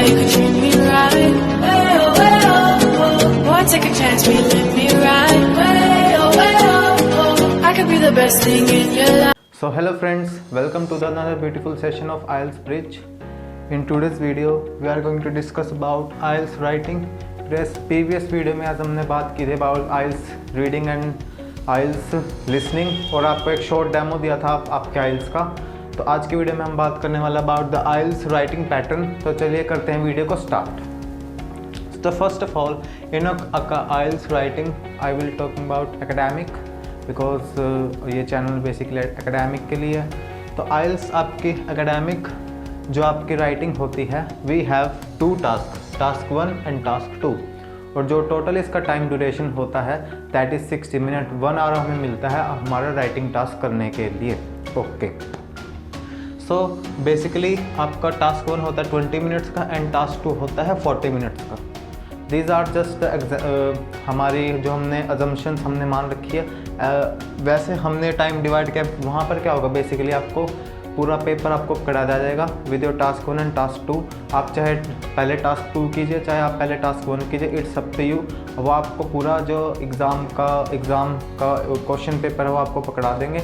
you could treat me right. Way oh, way oh, oh. Boy, take a chance, will you let me ride? Way oh, way oh, oh. I could be the best thing in your life. So hello friends, welcome to another beautiful session of IELTS Bridge. In today's video, we are going to discuss about IELTS writing. Previous video में आज हमने बात की थी about IELTS reading and IELTS listening और आपको एक short demo दिया था आपके IELTS का। तो आज की वीडियो में हम बात करने वाला about the IELTS writing pattern. तो चलिए करते हैं वीडियो को स्टार्ट। तो first of all in IELTS writing I will talking about academic because ये चैनल बेसिकली एकेडमिक के लिए है। तो IELTS आपकी एकेडमिक जो आपकी राइटिंग होती है, we have two task 1 and task 2 और जो टोटल इसका टाइम ड्यूरेशन होता है दैट इज़ 60 मिनट। 1 आवर हमें मिलता है हमारा राइटिंग टास्क करने के लिए। ओके, सो बेसिकली आपका टास्क 1 होता है 20 मिनट्स का एंड टास्क 2 होता है 40 मिनट्स का। दीज आर जस्ट हमारी जो हमने अजम्पशंस हमने मान रखी है। वैसे हमने टाइम डिवाइड किया, वहाँ पर क्या होगा बेसिकली आपको पूरा पेपर आपको करा दिया जाएगा with your task 1 and task 2। आप चाहे पहले टास्क 2 कीजिए चाहे आप पहले टास्क 1 कीजिए, इट्स अप टू यू। वो आपको पूरा जो एग्ज़ाम का क्वेश्चन पेपर है वो आपको पकड़ा देंगे।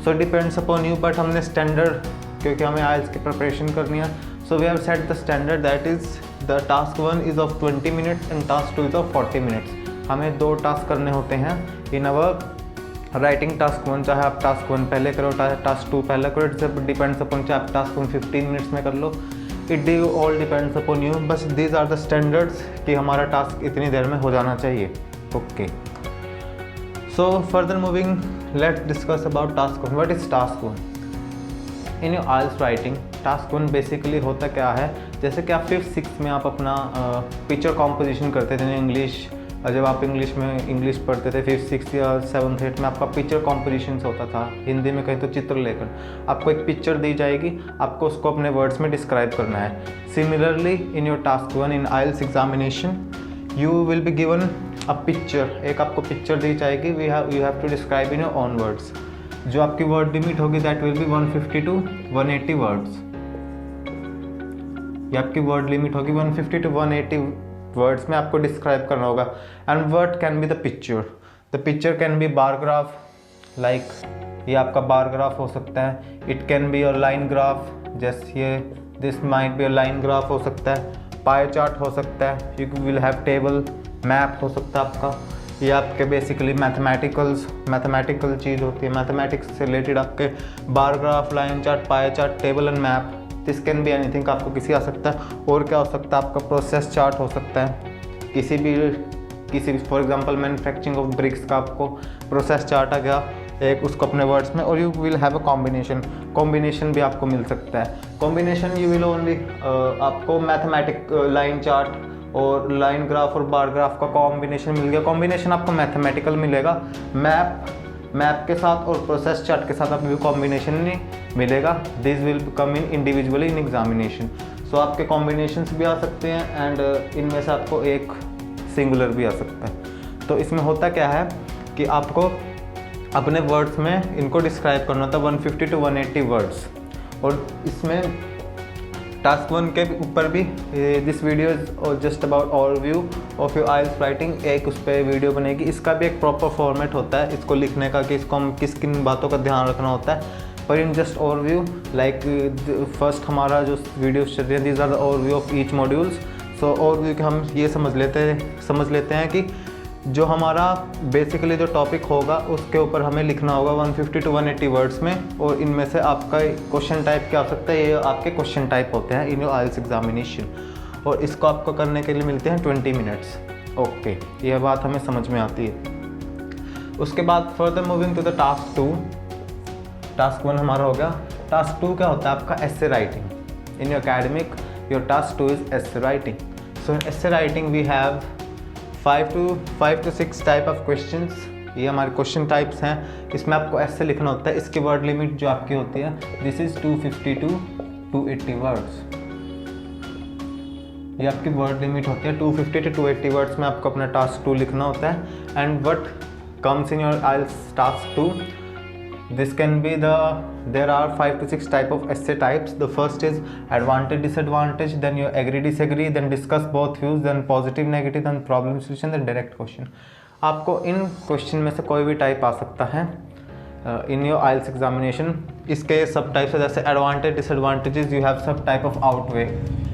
So depends upon you, but हमने स्टैंडर्ड क्योंकि हमें IELTS की प्रिपरेशन करनी है, so we have set the standard that is the task 1 is of 20 minutes and task 2 is of 40 minutes. हमें 2 टास्क करने होते हैं इन अवर राइटिंग। टास्क 1 चाहे आप टास्क 1 पहले करो चाहे टास्क 2 पहले करो, इट्स डिपेंड्स अपॉन चाहे आप टास्क 1 15 मिनट्स में कर लो, it do all depends upon you. बस दीज आर द स्टैंडर्ड्स कि हमारा टास्क इतनी देर में हो जाना चाहिए। Okay, so further moving let's discuss about task 1। What is task 1 in your IELTS writing? Task 1 basically होता क्या है, जैसे कि आप 5th 6th में आप अपना पिक्चर कॉम्पोजिशन करते थे इंग्लिश, जब आप इंग्लिश पढ़ते थे 5th 6th या 7th 8th में आपका पिक्चर कॉम्पोजिशन होता था। हिंदी में कहीं तो चित्र लेकर आपको एक पिक्चर दी जाएगी, आपको उसको अपने वर्ड्स में डिस्क्राइब करना है। Similarly in your task 1 in IELTS examination you will be given a picture. एक आपको पिक्चर दी जाएगी, you have to describe in your own words. जो आपकी वर्ड लिमिट होगी that will be 150 to 180 words. ये आपकी वर्ड लिमिट होगी 150 to 180 वर्ड्स में आपको डिस्क्राइब करना होगा। And word can be the picture can be bar graph, like ये आपका बार ग्राफ हो सकता है। It can be your line graph, जैसे ये this might be line graph हो सकता है। पाई चार्ट हो सकता है, you will have table, map हो सकता है आपका। ये आपके बेसिकली मैथमेटिकल चीज़ होती है, मैथमेटिक्स से रिलेटेड आपके बार graph, line chart, pie chart, table and map. This can be anything, आपको किसी आ सकता है। और क्या हो सकता है, आपका प्रोसेस चार्ट हो सकता है। किसी भी for example manufacturing of BRICS का आपको प्रोसेस चार्ट आ गया एक, उसको अपने वर्ड्स में। और you will have a combination भी आपको मिल सकता है। कॉम्बिनेशन यू विल ओनली आपको मैथमेटिक लाइन चार्ट और लाइन ग्राफ और बार ग्राफ का कॉम्बिनेशन मिल गया। कॉम्बिनेशन आपको मैथमेटिकल मिलेगा, मैप के साथ और प्रोसेस चार्ट के साथ आपको कॉम्बिनेशन नहीं मिलेगा। This will come in individually in examination. So आपके कॉम्बिनेशंस भी आ सकते हैं एंड इनमें से आपको एक सिंगुलर भी आ सकता है। तो इसमें होता क्या है कि आपको अपने वर्ड्स में इनको डिस्क्राइब करना होता है 150 to 180 वर्ड्स। और इसमें टास्क 1 के ऊपर भी this video is just about overview of your IELTS writing, एक उस पर वीडियो बनेगी। इसका भी एक प्रॉपर फॉर्मेट होता है इसको लिखने का कि इसको हम किन बातों का ध्यान रखना होता है। पर in just overview like first हमारा जो वीडियो चल रही है these are the overview of each modules. So overview के हम ये समझ लेते हैं कि जो हमारा बेसिकली जो टॉपिक होगा उसके ऊपर हमें लिखना होगा 150 to 180 वर्ड्स में। और इनमें से आपका क्वेश्चन टाइप क्या हो सकता है, ये आपके क्वेश्चन टाइप होते हैं इन योर IELTS एग्जामिनेशन। और इसको आपको करने के लिए मिलते हैं 20 मिनट्स। ओके, यह बात हमें समझ में आती है। उसके बाद further moving to the task 2। Task 1 हमारा हो गया। टास्क 2 क्या होता है आपका essay writing. In your academic your task 2 is essay writing. So in essay writing we have 5 to 6 type of questions. ये हमारे क्वेश्चन टाइप्स हैं, इसमें आपको ऐसे लिखना होता है। इसकी वर्ड लिमिट जो आपकी होती है दिस इज़ 250 to 280 वर्ड्स। ये आपकी वर्ड लिमिट होती है 250 to 280 वर्ड्स में आपको अपना टास्क 2 लिखना होता है। And what comes in your IELTS task 2 This can be there are 5 to 6 type of essay types. The first is advantage disadvantage, then you agree disagree, then discuss both views, then positive negative, then problem solution, then direct question. आपको इन question में से कोई भी type आ सकता है in your IELTS examination. इसके सब types है, जैसे advantage disadvantages, you have sub type of outweigh.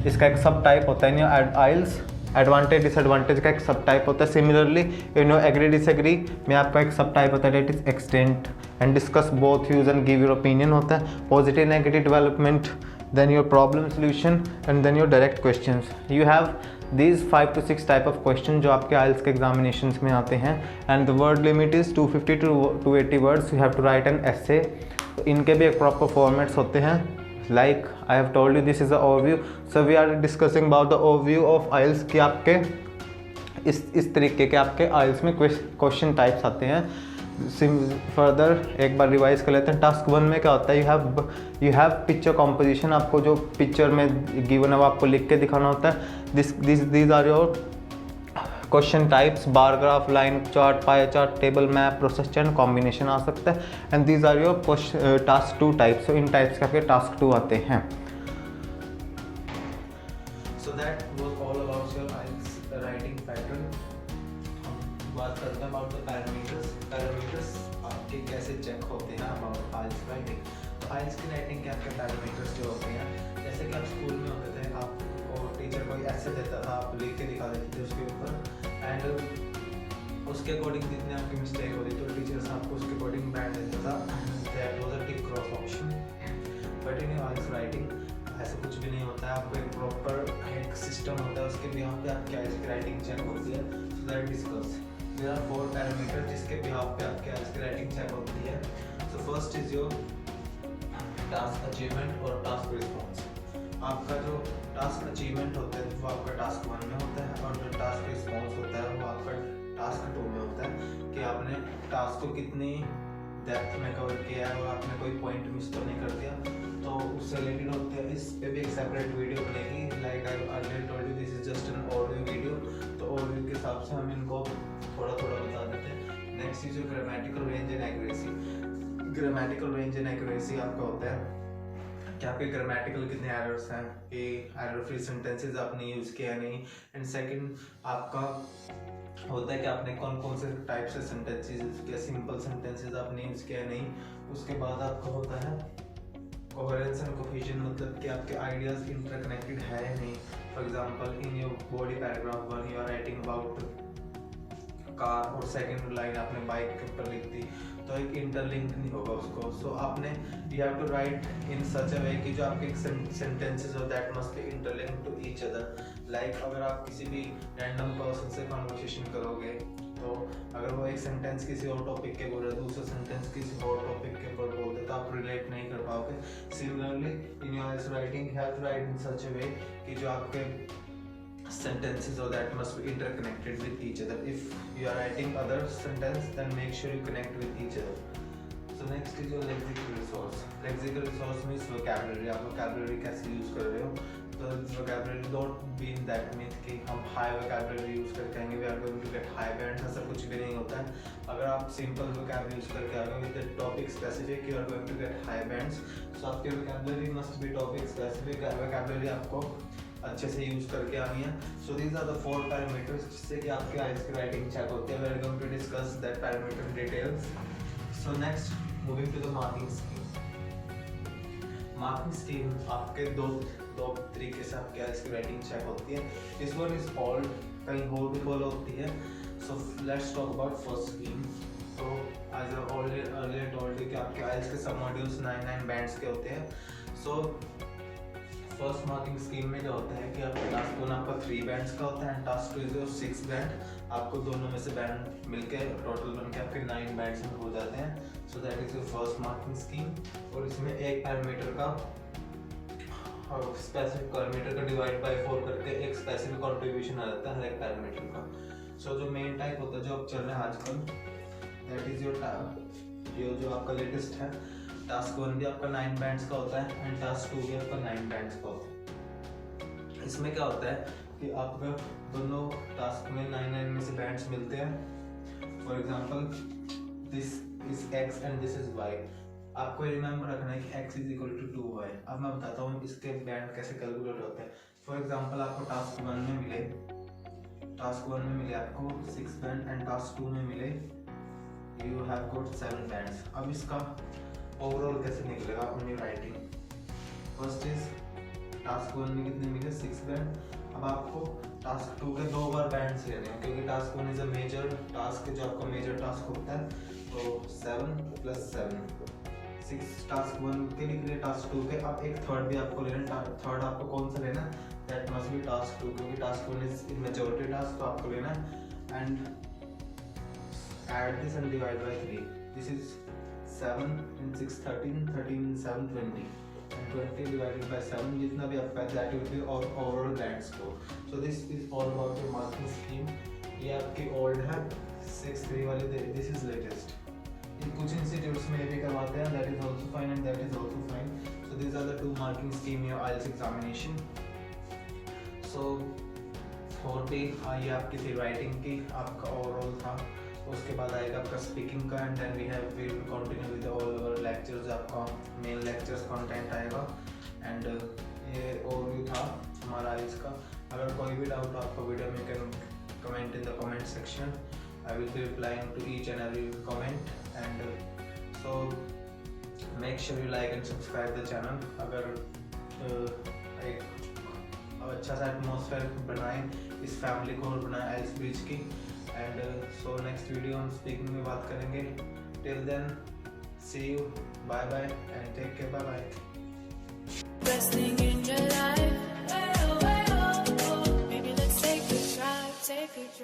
इसका एक सब टाइप होता है in your IELTS. Advantage disadvantage का एक सब टाइप होता है. Similarly in your agree disagree में आपका एक सब टाइप होता है, that is extent and discuss both views and give your opinion होता है. Positive negative development, then your problem solution and then your direct questions. You have these 5 to 6 type of question जो आपके IELTS के examinations में आते हैं. And the word limit is 250 to 280 words. You have to write an essay. इनके भी एक proper formats होते हैं. Like I have told you this is a overview. So we are discussing about the overview of IELTS कि आपके इस तरीके के आपके आइल्स में क्वेश्चन टाइप्स आते हैं. फर्दर एक बार रिवाइज कर लेते हैं. टास्क 1 में क्या होता है, यू हैव पिक्चर कॉम्पोजिशन. आपको जो पिक्चर में गिवन है वो आपको लिख के दिखाना होता है. These are your question types. Bar graph, line chart, pie chart, table, map, process chart, combination आ सकता है. And these are your task 2 types. So इन टाइप्स के आपके टास्क 2 आते हैं. So that was all about your IELTS writing pattern. हम बात करते हैं अबाउट द पैरामीटर्स. आपके कैसे चेक होते हैं अबाउट आइल्स राइटिंग. तो आइल्स की राइटिंग के आपके पैरामीटर्स जो होते हैं, जैसे कि आप स्कूल में होते थे, आपको टीचर कोई ऐसे देता था, आप लिख के दिखा देते थे उसके ऊपर, एंड उसके अकॉर्डिंग जितने आपकी मिस्टेक होती तो टीचर्स आपको उसके अकॉर्डिंग बैंड देता था. That was a tick cross option. But in IELTS writing ऐसा कुछ भी नहीं होता है. आपको एक प्रॉपर एक सिस्टम होता है, उसके बिहाफ पे आपकी आइल्स की राइटिंग चेक होती है. So that discuss. There are 4 parameter जिसके बिहाफ पे आपकी आइल्स की राइटिंग चेक होती है. So first is your task achievement और टास्क रिस्पॉन्स. आपका जो टास्क अचीवमेंट होता है वो आपका टास्क 1 में होता है, और जो टास्क रिस्पॉन्स होता है वो आपका टास्क 2 में होता है कि आपने टास्क को कितनी डेप्थ में कवर किया है और आपने कोई पॉइंट मिस तो नहीं कर दिया. तो उससे रिलेटेड होते हैं. इस पे भी एक सेपरेट वीडियो बनेगी. Like I earlier told you, this is just an overview video. तो ओवरव्यू के हिसाब से हम इनको थोड़ा बता देते हैं. Next is grammatical range and accuracy. Grammatical range and accuracy आपका होता है कि आपके ग्रामेटिकल कितने एरर्स हैं, कि एरर फ्री सेंटेंसेस आपने यूज़ किया नहीं. एंड सेकंड आपका होता है कि आपने कौन से टाइप से सेंटेंसेस किया, सिंपल सेंटेंसेस आपने यूज़ किया नहीं. उसके बाद आपका होता है कोहेरेंस एंड कोहेजन, मतलब कि आपके आइडियाज इंटरकनेक्टेड है या नहीं. For example in your body paragraph 1 you are writing about car और सेकंड लाइन आपने बाइक के ऊपर लिख दी, तो एक इंटरलिंक नहीं होगा उसको. सो आपने you have to write in such a way कि जो आपके सेंटेंसेस हो that must be interlinked to each other. Like अगर आप किसी भी रैंडम पर्सन से कन्वर्सेशन करोगे, तो अगर वो एक सेंटेंस किसी और टॉपिक के बोल रहे हैं, दूसरा सेंटेंस किसी और टॉपिक के ऊपर बोल दे, तो आप रिलेट नहीं कर पाओगे. Similarly in your writing you have to write in such a way कि जो आपके sentences or that must be interconnected with each other. If you are writing other sentence, then make sure you connect with each other. So next is your lexical resource. Lexical resource means vocabulary. आप vocabulary कैसे use कर रहे हो. तो vocabulary don't be in that means कि हम high vocabulary use करके आएंगे, we are going to get high bands. ऐसा कुछ भी नहीं होता है. अगर आप simple vocabulary use करके आओगे with the topic specific, you are going to get high bands. So आपके vocabulary must be topic specific. vocabulary आपको अच्छे से यूज करके आनी है. So these are the 4 parameters जिससे कि आपके आइल्स की राइटिंग चेक होती है. We are going to discuss that parameter in details. So next moving to the marking scheme. Marking scheme आपके दो तरीके से आपके आइल्स की राइटिंग चेक होती है. दिस वन इज कॉल्ड, कहीं और भी फॉलो होती है. So let's talk about first scheme. तो एज आई अर्लियर टोल्ड कि आपके आइल्स के सब मॉड्यूल्स 9 बैंड्स के होते हैं. सो फर्स्ट मार्किंग स्कीम में जो होता है कि आपका टास्क 1 आपका 3 बैंड्स का होता है, टास्क 2 इज 6 बैंड. आपको दोनों में से बैंड मिलके टोटल बन के आपके 9 बैंड्स में हो जाते हैं. So that is your first marking scheme. और इसमें एक पैरामीटर का स्पेसिफिक पैरामीटर का डिवाइड बाय 4 करके एक स्पेसिफिक कंट्रीब्यूशन आ जाता है हर एक पैरामीटर का. सो जो मेन टाइप होता है जो अब चल रहा है आजकल, दैट इज योर जो आपका लेटेस्ट है. टास्क 1 भी आपका 9 बैंड्स का होता है एंड टास्क 2 भी आपका 9 बैंड्स का होता है. इसमें क्या होता है कि आपका दोनों टास्क में 9 में से बैंड्स मिलते हैं. For example this is x and this is y. आपको रिमेम्बर रखना है कि x is equal to 2y। अब मैं बताता हूँ इसके बैंड कैसे कैलकुलेट होते हैं। फॉर एग्जांपल आपको टास्क 1 में मिले आपको 6 बैंड एंड टास्क 2 में मिले यू हैव गॉट 7 बैंड्स। अब इसका ओवरऑल कैसे निकलेगा अपनी राइटिंग। फर्स्ट इज टास्क 1 में कितने मिले 6 बैंड। अब आपको टास्क 2 के 2 बार बैंड्स लेने हैं क्योंकि task 1 is a major task, जो आपका मेजर टास्क होता है। तो 7 + 7 6 टास्क 1 के लिए टास्क 2 के। अब एक थर्ड भी आपको लेना है। थर्ड आपको कौन सा लेना है, दैट मस्ट बी टास्क 2 क्योंकि task 1 is in majority task, तो आपको लेना है। And add this and divide by 3। This is 7 × 6 13, 13 × 7 20 and 20 divided by 7 जितना भी आपका दैट विल बी और overall band score. So this is all about your marking scheme. ये आपकी ओल्ड है 6-3 वाली, दिस इज लेटेस्ट। कुछ इंस्टीट्यूट्स में भी करवाते हैं, that is also fine and that is also fine. So this are the 2 marking scheme your IELTS examination. So 4 पे ये आपकी थी राइटिंग की, आपका ओवरऑल था। उसके बाद आएगा आपका स्पीकिंग का and then we will continue with all over lectures. आपका मेन लेक्चर्स कंटेंट आएगा एंड ये ओवरव्यू था हमारा आइल्स का। अगर कोई भी डाउट आपको वीडियो में can comment in the comment section. I will be replying to each and every comment and so make sure you like and subscribe the channel। अगर एक अच्छा सा एटमॉस्फेयर बनाएं इस फैमिली को और बनाएं आइल्स ब्रिज की। एंड सो नेक्स्ट वीडियो हम स्पीकिंग में बात करेंगे। Till then see you, bye bye and take care, bye bye. Best thing in your life. Well, well, oh, oh. Maybe let's take a drive, take a drive.